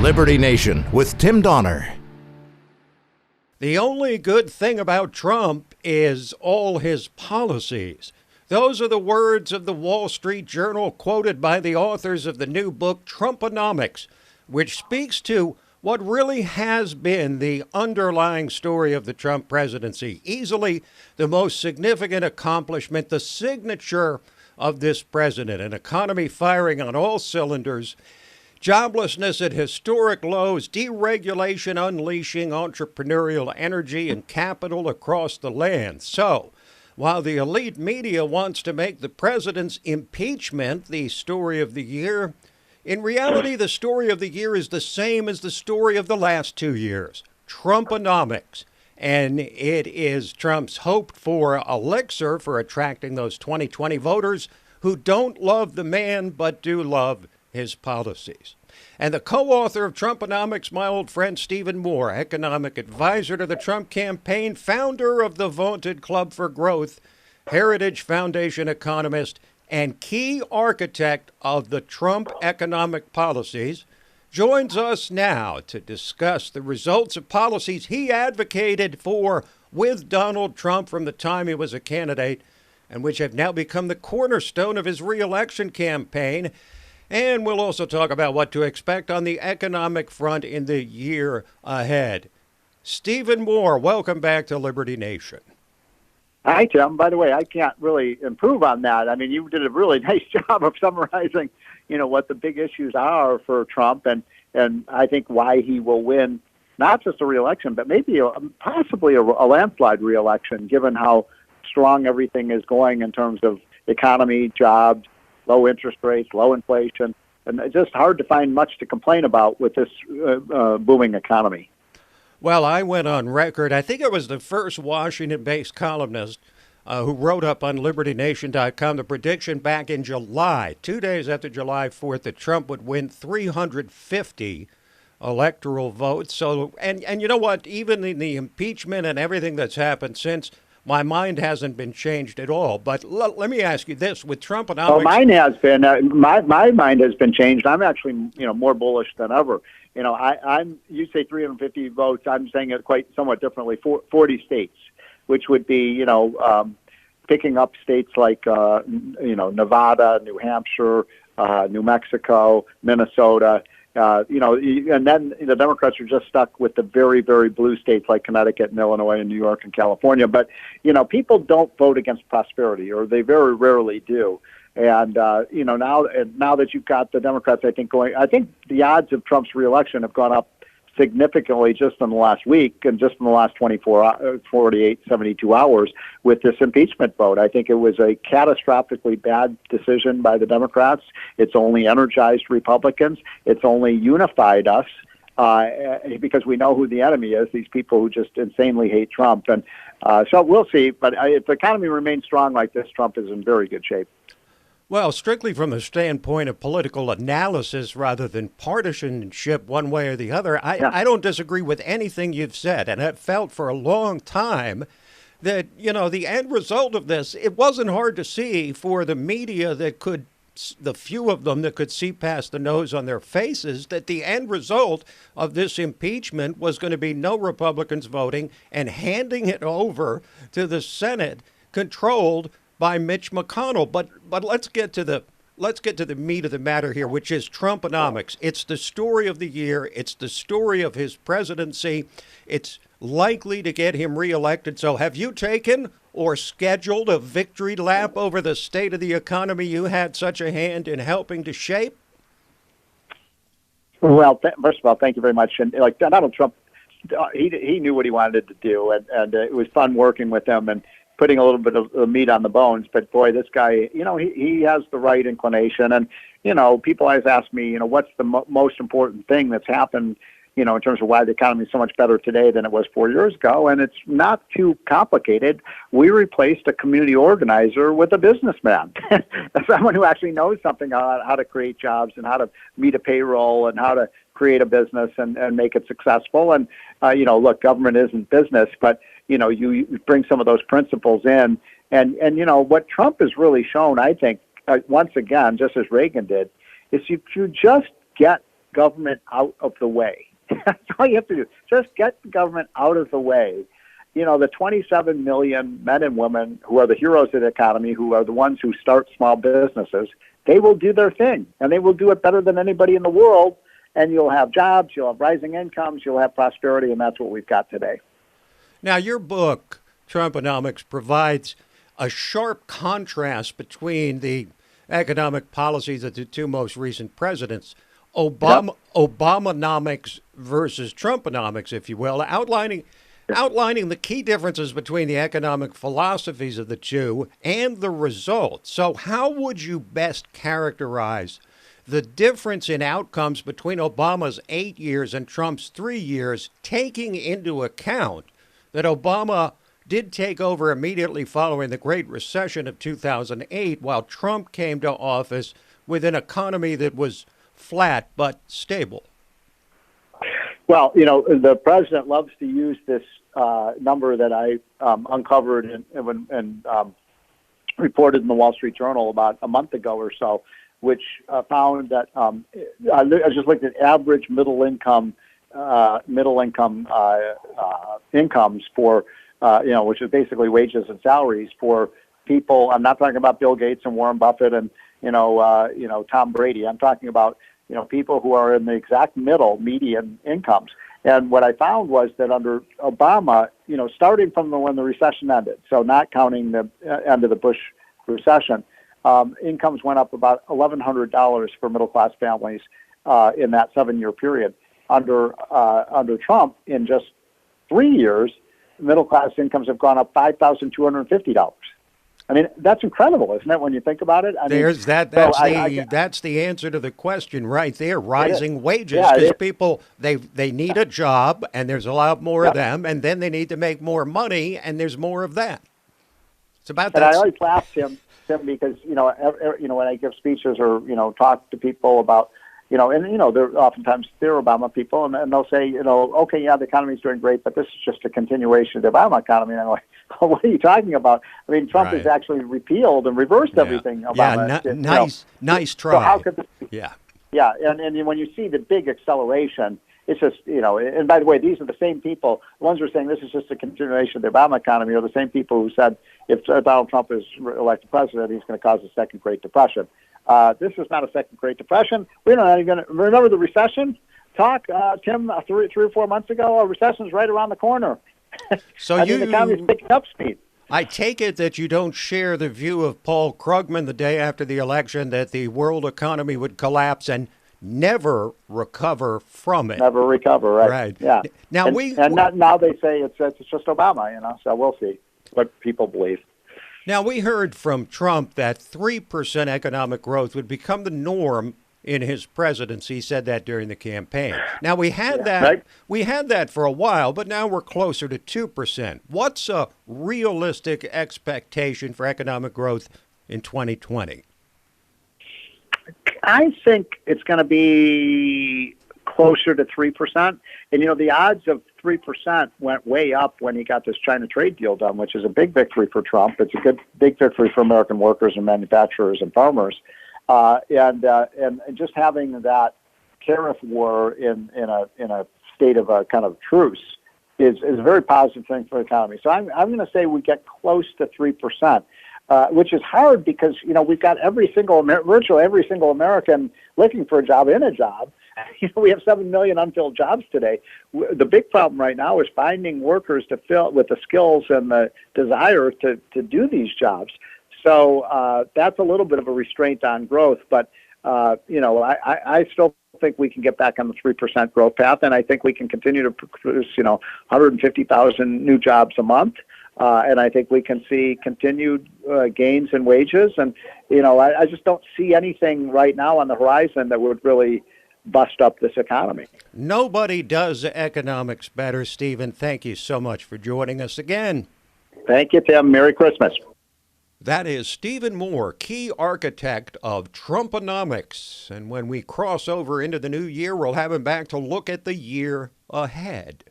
Liberty Nation with Tim Donner. The only good thing about Trump is all his policies. Those are the words of the Wall Street Journal quoted by the authors of the new book, Trumponomics, which speaks to what really has been the underlying story of the Trump presidency. Easily the most significant accomplishment, the signature of this president, an economy firing on all cylinders, joblessness at historic lows, deregulation unleashing entrepreneurial energy and capital across the land. So, while the elite media wants to make the president's impeachment the story of the year, in reality, the story of the year is the same as the story of the last 2 years, Trumponomics. And it is Trump's hoped-for elixir for attracting those 2020 voters who don't love the man but do love his policies. And the co-author of Trumponomics, my old friend Stephen Moore, economic advisor to the Trump campaign, founder of the vaunted Club for Growth, Heritage Foundation economist, and key architect of the Trump economic policies, joins us now to discuss the results of policies he advocated for with Donald Trump from the time he was a candidate, and which have now become the cornerstone of his re-election campaign. And we'll also talk about what to expect on the economic front in the year ahead. Stephen Moore, welcome back to Liberty Nation. Hi, Tim. By the way, I can't really improve on that. I mean, you did a really nice job of summarizing, what the big issues are for Trump and I think why he will win not just a re-election, but maybe possibly a landslide re-election, given how strong everything is going in terms of economy, jobs, low interest rates, low inflation, and it's just hard to find much to complain about with this booming economy. Well, I went on record. I think it was the first Washington-based columnist who wrote up on LibertyNation.com the prediction back in July, 2 days after July 4th, that Trump would win 350 electoral votes. So, and you know what? Even in the impeachment and everything that's happened since, my mind hasn't been changed at all. But let me ask you this: with Trumponomics, well, mine has been. My mind has been changed. I'm actually, more bullish than ever. I'm. You say 350 votes. I'm saying it quite somewhat differently. 40 states, which would be, picking up states like, Nevada, New Hampshire, New Mexico, Minnesota. And then the Democrats are just stuck with the very, very blue states like Connecticut and Illinois and New York and California. But, people don't vote against prosperity, or they very rarely do. And, now that you've got the Democrats, I think the odds of Trump's reelection have gone up significantly just in the last week and just in the last 48, 72 hours with this impeachment vote. I think it was a catastrophically bad decision by the Democrats. It's only energized Republicans. It's only unified us because we know who the enemy is, these people who just insanely hate Trump. And so we'll see. But if the economy remains strong like this, Trump is in very good shape. Well, strictly from the standpoint of political analysis rather than partisanship one way or the other, I don't disagree with anything you've said. And I've felt for a long time that, the end result of this, it wasn't hard to see for the media the few of them that could see past the nose on their faces, that the end result of this impeachment was going to be no Republicans voting and handing it over to the Senate controlled by Mitch McConnell. But let's get to the meat of the matter here, which is Trumponomics. It's the story of the year. It's the story of his presidency. It's likely to get him reelected. So have you taken or scheduled a victory lap over the state of the economy you had such a hand in helping to shape? Well, first of all, thank you very much. And Donald Trump, he knew what he wanted to do, and it was fun working with him and putting a little bit of meat on the bones. But boy, this guy, he has the right inclination. And, people always ask me, what's the most important thing that's happened, in terms of why the economy is so much better today than it was 4 years ago. And it's not too complicated. We replaced a community organizer with a businessman, someone who actually knows something about how to create jobs and how to meet a payroll and how to create a business and make it successful. And, look, government isn't business, but you bring some of those principles in. And what Trump has really shown, I think, once again, just as Reagan did, is if you just get government out of the way. That's all you have to do. Just get the government out of the way. You know, the 27 million men and women who are the heroes of the economy, who are the ones who start small businesses, they will do their thing, and they will do it better than anybody in the world, and you'll have jobs, you'll have rising incomes, you'll have prosperity, and that's what we've got today. Now, your book, Trumponomics, provides a sharp contrast between the economic policies of the two most recent presidents, Obamanomics versus Trumponomics, if you will, outlining the key differences between the economic philosophies of the two and the results. So how would you best characterize the difference in outcomes between Obama's 8 years and Trump's 3 years, taking into account that Obama did take over immediately following the Great Recession of 2008, while Trump came to office with an economy that was flat but stable? Well, you know, the president loves to use this number that I uncovered and reported in the Wall Street Journal about a month ago or so, which found that I just looked at average middle income incomes for which is basically wages and salaries for people. I'm not talking about Bill Gates and Warren Buffett and Tom Brady. I'm talking about people who are in the exact median incomes. And what I found was that under Obama, starting from when the recession ended, so not counting the end of the Bush recession, incomes went up about $1,100 for middle-class families in that 7-year period. Under Trump, in just 3 years, middle-class incomes have gone up $5,250. I mean, that's incredible, isn't it, when you think about it? That's the answer to the question right there, rising wages, because people, they need a job, and there's a lot more of them, and then they need to make more money, and there's more of that. It's about that. And I always laugh, Tim, because, when I give speeches or, talk to people about, they're oftentimes they're Obama people, and they'll say, okay, yeah, the economy's doing great, but this is just a continuation of the Obama economy. And I'm like, what are you talking about? I mean, Trump has actually repealed and reversed everything Obama did. Nice try. So how could this be? Yeah. Yeah, and when you see the big acceleration, it's just, and by the way, these are the same people, the ones who are saying this is just a continuation of the Obama economy are the same people who said if Donald Trump is elected president, he's going to cause a second Great Depression. This is not a second Great Depression. We're not even going to remember the recession talk, Tim, 3 or 4 months ago. A recession's right around the corner. So the economy's picking up speed. I take it that you don't share the view of Paul Krugman the day after the election that the world economy would collapse and never recover from it. Never recover, right? Right. Yeah. Now now they say it's just Obama, so we'll see what people believe. Now, we heard from Trump that 3% economic growth would become the norm in his presidency. He said that during the campaign. Now, we had that for a while, but now we're closer to 2%. What's a realistic expectation for economic growth in 2020? I think it's going to be closer to 3%. And, the odds of 3% went way up when he got this China trade deal done, which is a big victory for Trump. It's a big victory for American workers and manufacturers and farmers. And just having that tariff war in a state of a kind of truce is a very positive thing for the economy. So I'm going to say we get close to 3%. Which is hard because, we've got virtually every single American looking for a job in a job. We have 7 million unfilled jobs today. The big problem right now is finding workers to fill with the skills and the desire to do these jobs. So that's a little bit of a restraint on growth. But, I still think we can get back on the 3% growth path, and I think we can continue to produce, 150,000 new jobs a month. And I think we can see continued gains in wages. And, I just don't see anything right now on the horizon that would really bust up this economy. Nobody does economics better, Stephen. Thank you so much for joining us again. Thank you, Tim. Merry Christmas. That is Stephen Moore, key architect of Trumponomics. And when we cross over into the new year, we'll have him back to look at the year ahead.